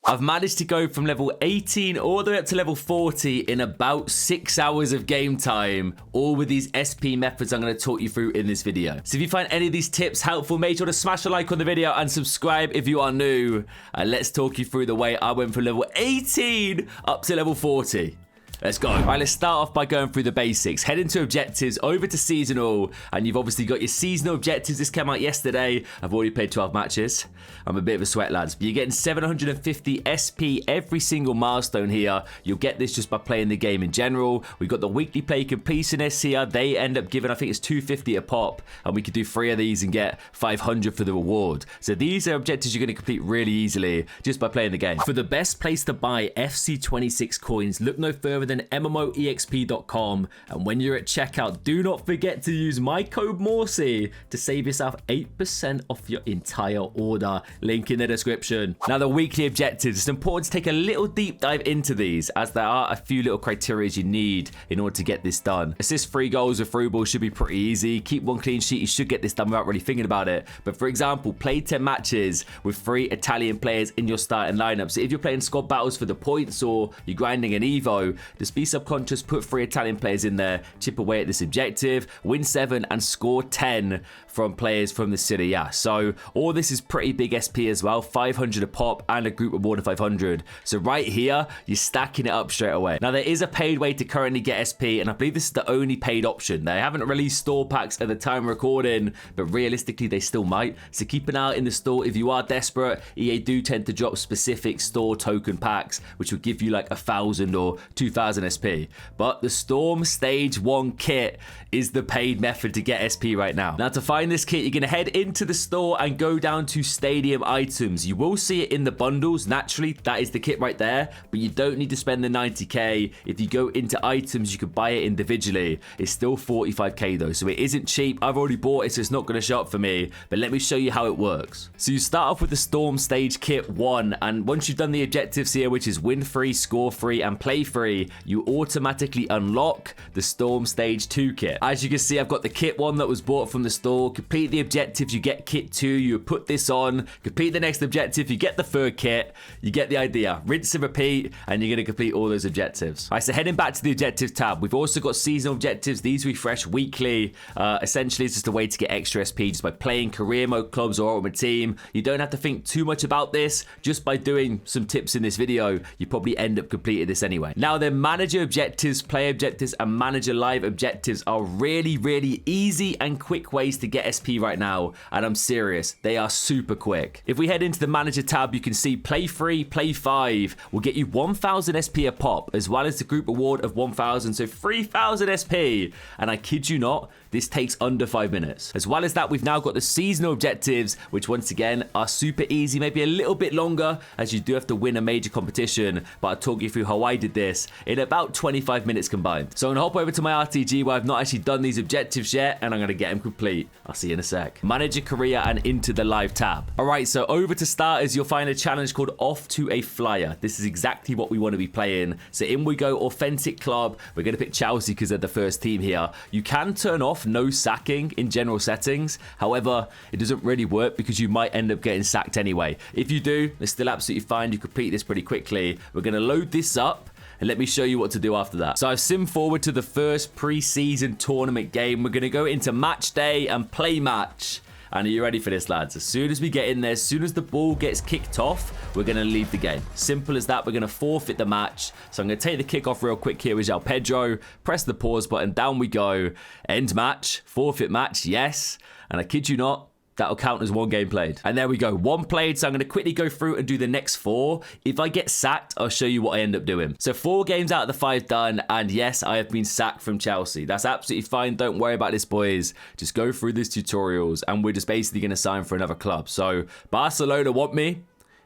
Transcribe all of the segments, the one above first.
I've managed to go from level 18 all the way up to level 40 in about 6 hours of game time, all with these SP methods I'm going to talk you through in this video. So if you find any of these tips helpful, make sure to smash a like on the video and subscribe if you are new. And let's talk you through the way I went from level 18 up to level 40. Let's go. All right, let's start off by going through the basics. Head into objectives, over to seasonal, and you've obviously got your seasonal objectives. This came out yesterday. I've already played 12 matches. I'm a bit of a sweat, lads. But you're getting 750 SP every single milestone here. You'll get this just by playing the game in general. We've got the weekly play completionists here. They end up giving, I think it's 250 a pop, and we could do 3 of these and get 500 for the reward. So these are objectives you're going to complete really easily just by playing the game. For the best place to buy FC26 coins, look no further than MMOEXP.com, and when you're at checkout, do not forget to use my code Morsey to save yourself 8% off your entire order. Link in the description. Now, the weekly objectives, it's important to take a little deep dive into these, as there are a few little criteria you need in order to get this done. Assist 3 goals with through balls should be pretty easy. Keep 1 clean sheet, you should get this done without really thinking about it. But for example, play 10 matches with 3 Italian players in your starting lineup. So if you're playing squad battles for the points or you're grinding an Evo, just be subconscious, put 3 Italian players in there, chip away at this objective, win 7 and score 10 from players from the Serie A. So all this is pretty big SP as well, 500 a pop and a group reward of 500. So right here, you're stacking it up straight away. Now, there is a paid way to currently get SP, and I believe this is the only paid option. They haven't released store packs at the time of recording, but realistically they still might. So keep an eye out in the store if you are desperate. EA do tend to drop specific store token packs, which will give you like 1,000 or 2,000 SP. But the Storm Stage 1 kit is the paid method to get SP right now. Now, to find this kit, you're going to head into the store and go down to Stadium items. You will see it in the bundles. Naturally, that is the kit right there, but you don't need to spend the 90k. If you go into items, you could buy it individually. It's still 45k though, so it isn't cheap. I've already bought it, so it's not going to show up for me, but let me show you how it works. So you start off with the Storm Stage Kit 1, and once you've done the objectives here, which is win 3, score 3, and play 3, you automatically unlock the Storm Stage 2 kit. As you can see, I've got the kit 1 that was bought from the store. Complete the objectives, you get kit 2, you put this on. Complete the next objective, you get the 3rd kit. You get the idea. Rinse and repeat, and you're going to complete all those objectives. All right, so heading back to the objectives tab, we've also got seasonal objectives. These refresh weekly. Essentially, it's just a way to get extra SP just by playing career mode clubs or ultimate team. You don't have to think too much about this. Just by doing some tips in this video, you probably end up completing this anyway. Now, then, manager objectives, player objectives, and manager live objectives are really, really easy and quick ways to get SP right now. And I'm serious, they are super quick. If we head into the manager tab, you can see play 3, play 5 will get you 1,000 SP a pop, as well as the group reward of 1,000, so 3,000 SP. And I kid you not, this takes under 5 minutes. As well as that, we've now got the seasonal objectives, which once again are super easy, maybe a little bit longer, as you do have to win a major competition, but I'll talk you through how I did this in about 25 minutes combined. So I'm gonna hop over to my RTG where I've not actually done these objectives yet, and I'm gonna get them complete. I'll see you in a sec. Manage your career and into the live tab. All right, so over to starters, you'll find a challenge called Off to a Flyer. This is exactly what we want to be playing. So in we go, authentic club. We're gonna pick Chelsea because they're the first team here. You can turn off no sacking in general settings. However, it doesn't really work because you might end up getting sacked anyway. If you do, it's still absolutely fine. You complete this pretty quickly. We're gonna load this up, and let me show you what to do after that. So I've simmed forward to the first pre-season tournament game. We're going to go into match day and play match. And are you ready for this, lads? As soon as we get in there, as soon as the ball gets kicked off, we're going to leave the game. Simple as that. We're going to forfeit the match. So I'm going to take the kickoff real quick here with João Pedro. Press the pause button. Down we go. End match. Forfeit match. Yes. And I kid you not, that'll count as 1 game played. And there we go, 1 played. So I'm going to quickly go through and do the next 4. If I get sacked, I'll show you what I end up doing. So 4 games out of the 5 done. And yes, I have been sacked from Chelsea. That's absolutely fine. Don't worry about this, boys. Just go through these tutorials and we're just basically going to sign for another club. So Barcelona want me.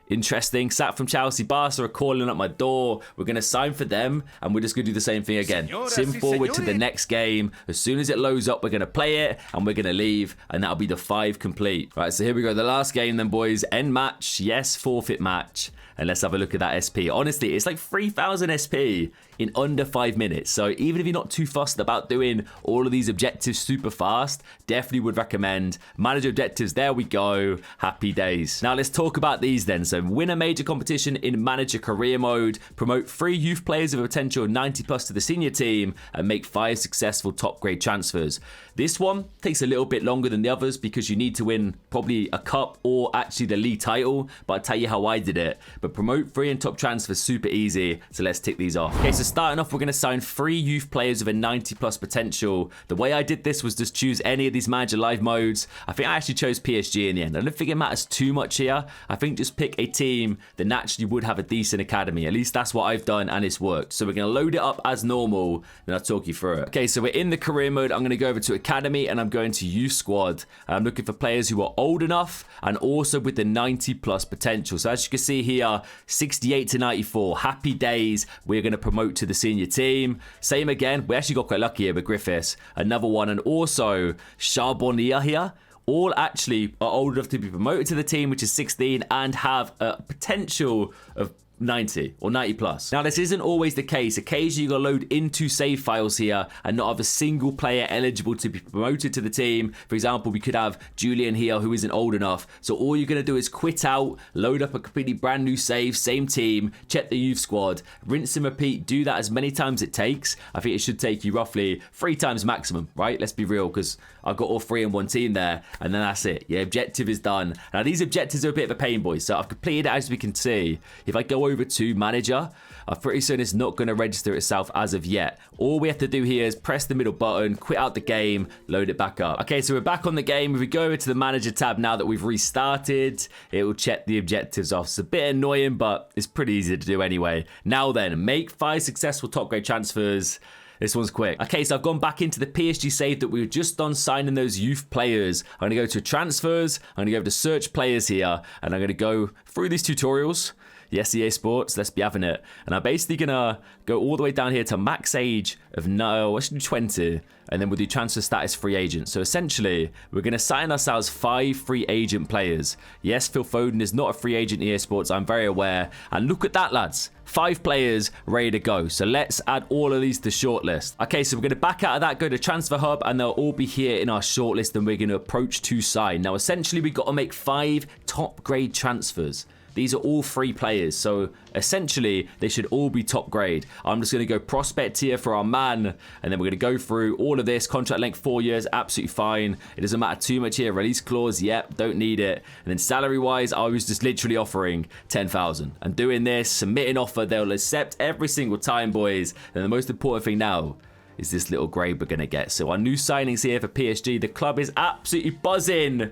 Interesting. Sacked from Chelsea. Barca are calling up my door. We're going to sign for them, and we're just going to do the same thing again. Sim forward to the next game. As soon as it loads up, we're going to play it, and we're going to leave, and that'll be the 5 complete. Right, so here we go. The last game then, boys. End match. Yes, forfeit match. And let's have a look at that SP. Honestly, it's like 3,000 SP in under 5 minutes. So even if you're not too fussed about doing all of these objectives super fast, definitely would recommend manage objectives. There we go. Happy days. Now let's talk about these then. So win a major competition in manager career mode, promote 3 youth players of a potential 90 plus to the senior team, and make 5 successful top grade transfers. This one takes a little bit longer than the others because you need to win probably a cup or actually the league title, but I'll tell you how I did it. But promote 3 and top transfers, super easy, so let's tick these off. Okay, so starting off, we're going to sign 3 youth players with a 90 plus potential. The way I did this was just choose any of these manager live modes. I think I actually chose PSG in the end. I don't think it matters too much here. I think just pick a team that naturally would have a decent academy. At least that's what I've done, and it's worked. So we're going to load it up as normal, and I'll talk you through it. Okay, so we're in the career mode. I'm going to go over to academy, and I'm going to youth squad. I'm looking for players who are old enough and also with the 90 plus potential. So as you can see here, 68 to 94. Happy days. We're going to promote to the senior team. Same again. We actually got quite lucky here with Griffiths. Another one. And also Charbonnier here. All actually are old enough to be promoted to the team, which is 16, and have a potential of 90 or 90 plus. Now, this isn't always the case. Occasionally, you're going to load into save files here and not have a single player eligible to be promoted to the team. For example, we could have Julian here who isn't old enough. So all you're going to do is quit out, load up a completely brand new save, same team, check the youth squad, rinse and repeat. Do that as many times it takes. I think it should take you roughly 3 times maximum, right? Let's be real, because I've got all 3 in one team there, and then that's it. Your objective is done. Now, these objectives are a bit of a pain, boys. So I've completed it, as we can see. If I go over to manager, I'm pretty certain it's not going to register itself as of yet. All we have to do here is press the middle button, quit out the game, load it back up. Okay, so we're back on the game. If we go over to the manager tab now that we've restarted, it will check the objectives off. It's a bit annoying, but it's pretty easy to do anyway. Now then, make 5 successful top grade transfers. This one's quick. Okay, so I've gone back into the PSG save that we were just done signing those youth players. I'm going to go to transfers. I'm going to go over to search players here, and I'm going to go through these tutorials. Yes, EA Sports, let's be having it. And I'm basically going to go all the way down here to max age of, no, let's do 20. And then we'll do transfer status free agent. So essentially, we're going to sign ourselves 5 free agent players. Yes, Phil Foden is not a free agent in EA Sports, I'm very aware. And look at that, lads. 5 players ready to go. So let's add all of these to shortlist. Okay, so we're going to back out of that, go to Transfer Hub, and they'll all be here in our shortlist, and we're going to approach to sign. Now, essentially, we've got to make 5 top grade transfers. These are all free players, so essentially they should all be top grade. I'm just going to go prospect tier for our man, and then we're going to go through all of this. Contract length 4 years, absolutely fine. It doesn't matter too much here. Release clause, yep, don't need it. And then salary wise, I was just literally offering 10,000 and doing this, submitting offer. They'll accept every single time, boys. And the most important thing now is this little grade we're going to get. So our new signings here for PSG, the club is absolutely buzzing.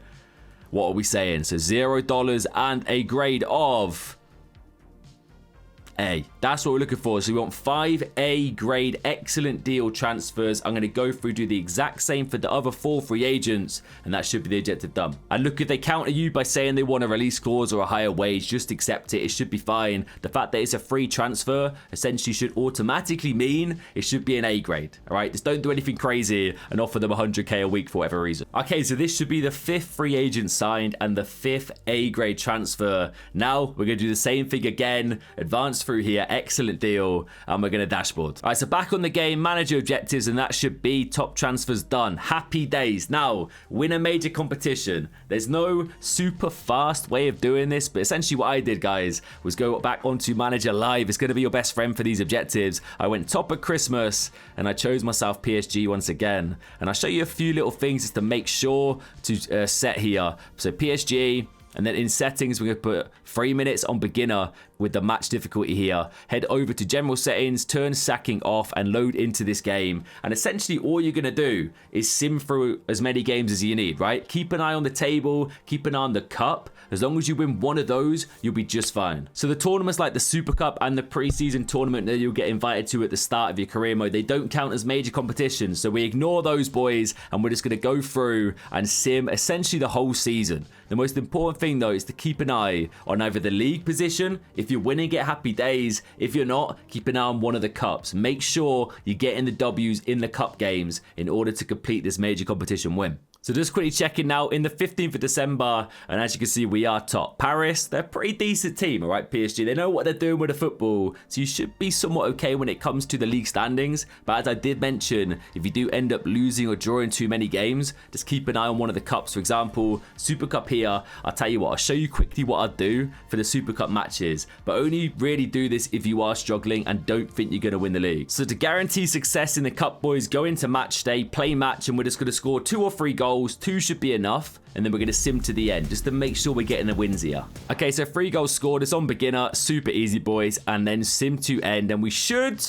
What are we saying? So $0 and a grade of A. That's what we're looking for. So we want 5 A grade, excellent deal transfers. I'm going to go through, do the exact same for the other 4 free agents, and that should be the objective done. And look, if they counter you by saying they want a release clause or a higher wage, just accept it. It should be fine. The fact that it's a free transfer essentially should automatically mean it should be an A grade. All right, just don't do anything crazy and offer them 100k a week for whatever reason. Okay, so this should be the 5th free agent signed and the 5th A grade transfer. Now we're going to do the same thing again, advance through here. Excellent deal, and we're going to dashboard. All right, so back on the game, manager objectives, and that should be top transfers done. Happy days. Now, win a major competition. There's no super fast way of doing this, but essentially what I did, guys, was go back onto manager live. It's going to be your best friend for these objectives. I went top of Christmas, and I chose myself PSG once again. And I'll show you a few little things just to make sure to set here. So PSG, and then in settings, we're going to put 3 minutes on beginner with the match difficulty here. Head over to general settings, turn sacking off, and load into this game. And essentially all you're going to do is sim through as many games as you need, right? Keep an eye on the table, keep an eye on the cup. As long as you win one of those, you'll be just fine. So the tournaments like the Super Cup and the preseason tournament that you'll get invited to at the start of your career mode, they don't count as major competitions. So we ignore those, boys, and we're just going to go through and sim essentially the whole season. The most important thing, though, is to keep an eye on either the league position. If you're winning, get happy days. If you're not, keep an eye on one of the cups. Make sure you're getting the W's in the cup games in order to complete this major competition win. So just quickly checking now in the 15th of December, and as you can see, we are top. Paris, they're a pretty decent team, all right, PSG. They know what they're doing with the football, so you should be somewhat okay when it comes to the league standings. But as I did mention, if you do end up losing or drawing too many games, just keep an eye on one of the cups. For example, Super Cup here. I'll tell you what, I'll show you quickly what I'd do for the Super Cup matches, but only really do this if you are struggling and don't think you're going to win the league. So to guarantee success in the cup, boys, go into match day, play match, and we're just going to score 2 or 3 goals. 2 should be enough, and then we're going to sim to the end just to make sure we're getting the wins here. Okay, so 3 goals scored. It's on beginner, super easy, boys, and then sim to end, and we should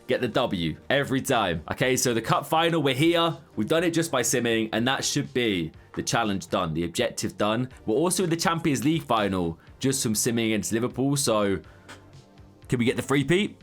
get the W every time. Okay, so the cup final, we're here. We've done it just by simming, and that should be the challenge done, the objective done. We're also in the Champions League final just from simming against Liverpool, so can we get the three-peat?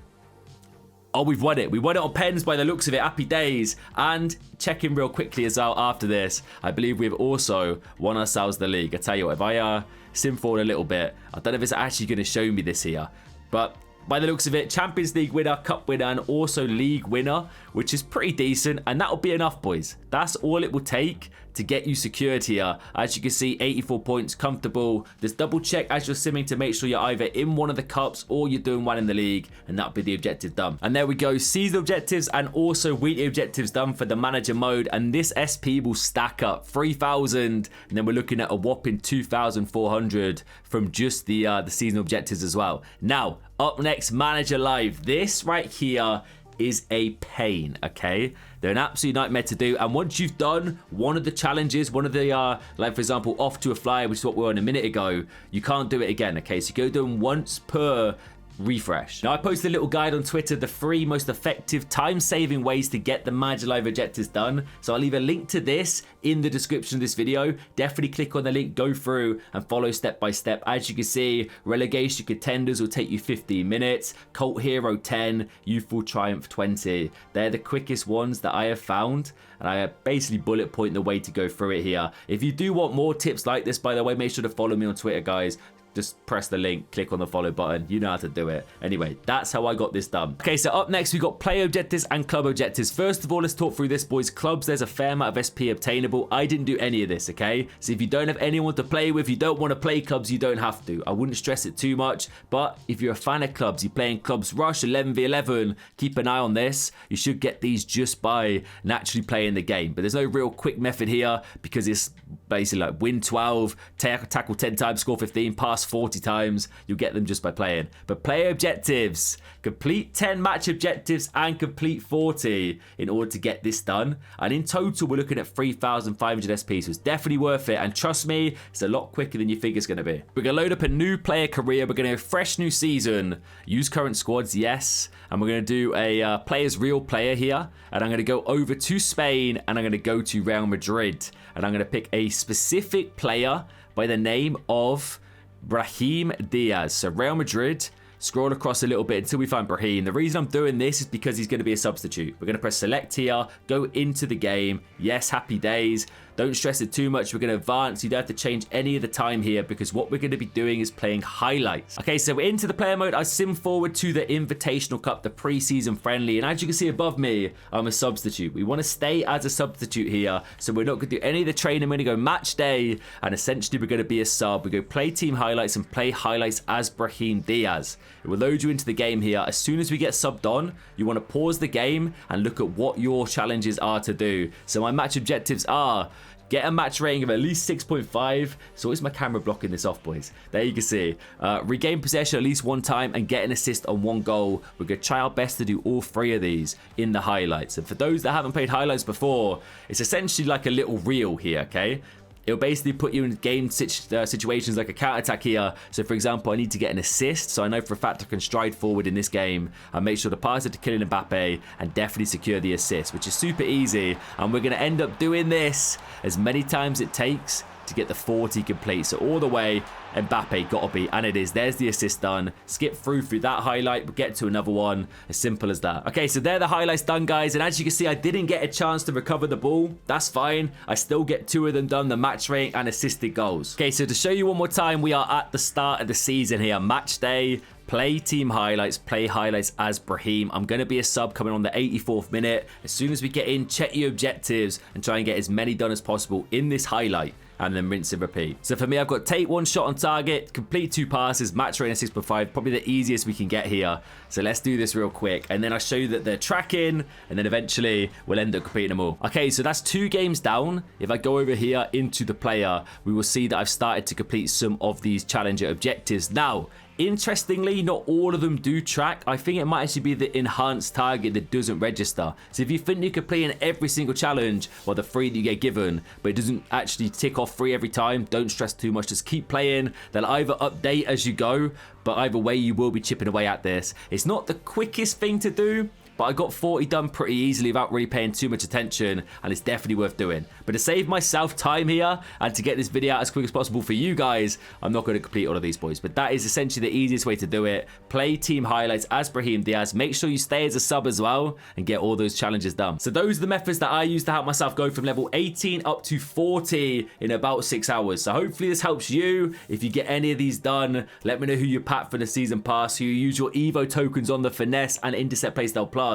Oh, we've won it. We won it on pens by the looks of it. Happy days. And checking real quickly as well after this, I believe we've also won ourselves the league. I tell you what, if I sim forward a little bit, I don't know if it's actually going to show me this here, but by the looks of it, Champions League winner, Cup winner, and also League winner, which is pretty decent. And that'll be enough, boys. That's all it will take to get you secured here. As you can see, 84 points, comfortable. Just double check as you're simming to make sure you're either in one of the cups or you're doing one in the league, and that'll be the objective done. And there we go, season objectives and also weekly objectives done for the manager mode. And this SP will stack up 3,000, and then we're looking at a whopping 2,400 from just the season objectives as well. Now, up next, Manager Live. This right here is a pain, okay? They're an absolute nightmare to do, and once you've done one of the challenges, one of the, like for example, off to a flyer, which is what we were on a minute ago, you can't do it again, okay? So you go do them once per refresh. Now, I posted a little guide on Twitter, the 3 most effective time-saving ways to get the Manager Live objectives done. So I'll leave a link to this in the description of this video. Definitely click on the link, go through and follow step by step. As you can see, relegation contenders will take you 15 minutes, Cult Hero 10, Youthful Triumph 20. They're the quickest ones that I have found, and I basically bullet point the way to go through it here. If you do want more tips like this, by the way, make sure to follow me on Twitter, guys. Just press the link, click on the follow button. You know how to do it. Anyway, that's how I got this done. Okay, so up next, we've got player objectives and club objectives. First of all, let's talk through this, boys. Clubs, there's a fair amount of SP obtainable. I didn't do any of this, okay? So if you don't have anyone to play with, you don't want to play clubs, you don't have to. I wouldn't stress it too much. But if you're a fan of clubs, you're playing clubs rush, 11v11, keep an eye on this. You should get these just by naturally playing the game. But there's no real quick method here because it's basically like win 12, tackle 10 times, score 15, pass 40 times. You'll get them just by playing. But player objectives, complete 10 match objectives and complete 40 in order to get this done. And in total, we're looking at 3,500 SP, so it's definitely worth it. And trust me, it's a lot quicker than you think it's going to be. We're going to load up a new player career. We're going to go fresh new season, use current squads, yes. And we're going to do a player's real player here. And I'm going to go over to Spain, and I'm going to go to Real Madrid. And I'm going to pick a specific player by the name of Brahim Diaz. So Real Madrid, scroll across a little bit until we find Brahim. The reason I'm doing this is because he's going to be a substitute. We're going to press select here, go into the game. Yes, happy days. Don't stress it too much. We're going to advance. You don't have to change any of the time here because what we're going to be doing is playing highlights. Okay, so we're into the player mode. I sim forward to the Invitational Cup, the pre-season friendly. And as you can see above me, I'm a substitute. We want to stay as a substitute here. So we're not going to do any of the training. We're going to go match day. And essentially, we're going to be a sub. We go play team highlights and play highlights as Brahim Diaz. It will load you into the game here. As soon as we get subbed on, you want to pause the game and look at what your challenges are to do. So my match objectives are get a match rating of at least 6.5. So is my camera blocking this off, boys? There you can see. Regain possession at least 1 time and get an assist on 1 goal. We're going to try our best to do all 3 of these in the highlights. And for those that haven't played highlights before, it's essentially like a little reel here, okay? It'll basically put you in game situations like a counter-attack here. So, for example, I need to get an assist. So I know for a fact I can stride forward in this game and make sure to pass it to Kylian Mbappe and definitely secure the assist, which is super easy. And we're going to end up doing this as many times it takes to get the 40 complete. So all the way, Mbappe gotta be, and it is. There's the assist done. Skip through that highlight, but get to another one. As simple as that. Okay, so there the highlights done, guys. And as you can see, I didn't get a chance to recover the ball. That's fine. I still get 2 of them done, the match rate and assisted goals. Okay, so to show you one more time, we are at the start of the season here. Match day. Play team highlights, play highlights as Brahim. I'm going to be a sub coming on the 84th minute. As soon as we get in, check your objectives and try and get as many done as possible in this highlight. And then rinse and repeat. So for me, I've got take 1 shot on target, complete 2 passes, match rate 6.5, probably the easiest we can get here. So let's do this real quick. And then I'll show you that they're tracking, and then eventually we'll end up completing them all. Okay, so that's 2 games down. If I go over here into the player, we will see that I've started to complete some of these challenger objectives. Now, interestingly, not all of them do track. I think it might actually be the enhanced target that doesn't register. So if you think you're completing every single challenge, or the 3 that you get given, but it doesn't actually tick off 3 every time, don't stress too much. Just keep playing. They'll either update as you go, but either way, you will be chipping away at this. It's not the quickest thing to do, but I got 40 done pretty easily without really paying too much attention, and it's definitely worth doing. But to save myself time here, and to get this video out as quick as possible for you guys, I'm not going to complete all of these, boys. But that is essentially the easiest way to do it. Play team highlights as Brahim Diaz. Make sure you stay as a sub as well, and get all those challenges done. So those are the methods that I use to help myself go from level 18 up to 40 in about 6 hours. So hopefully this helps you. If you get any of these done, let me know who you pack for the season pass, who you use your Evo tokens on the finesse and intercept playstyle plus.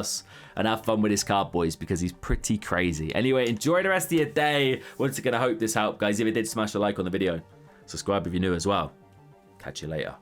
And have fun with this card, boys, because he's pretty crazy. Anyway, enjoy the rest of your day. Once again, I hope this helped, guys. If it did, smash a like on the video. Subscribe if you're new as well. Catch you later.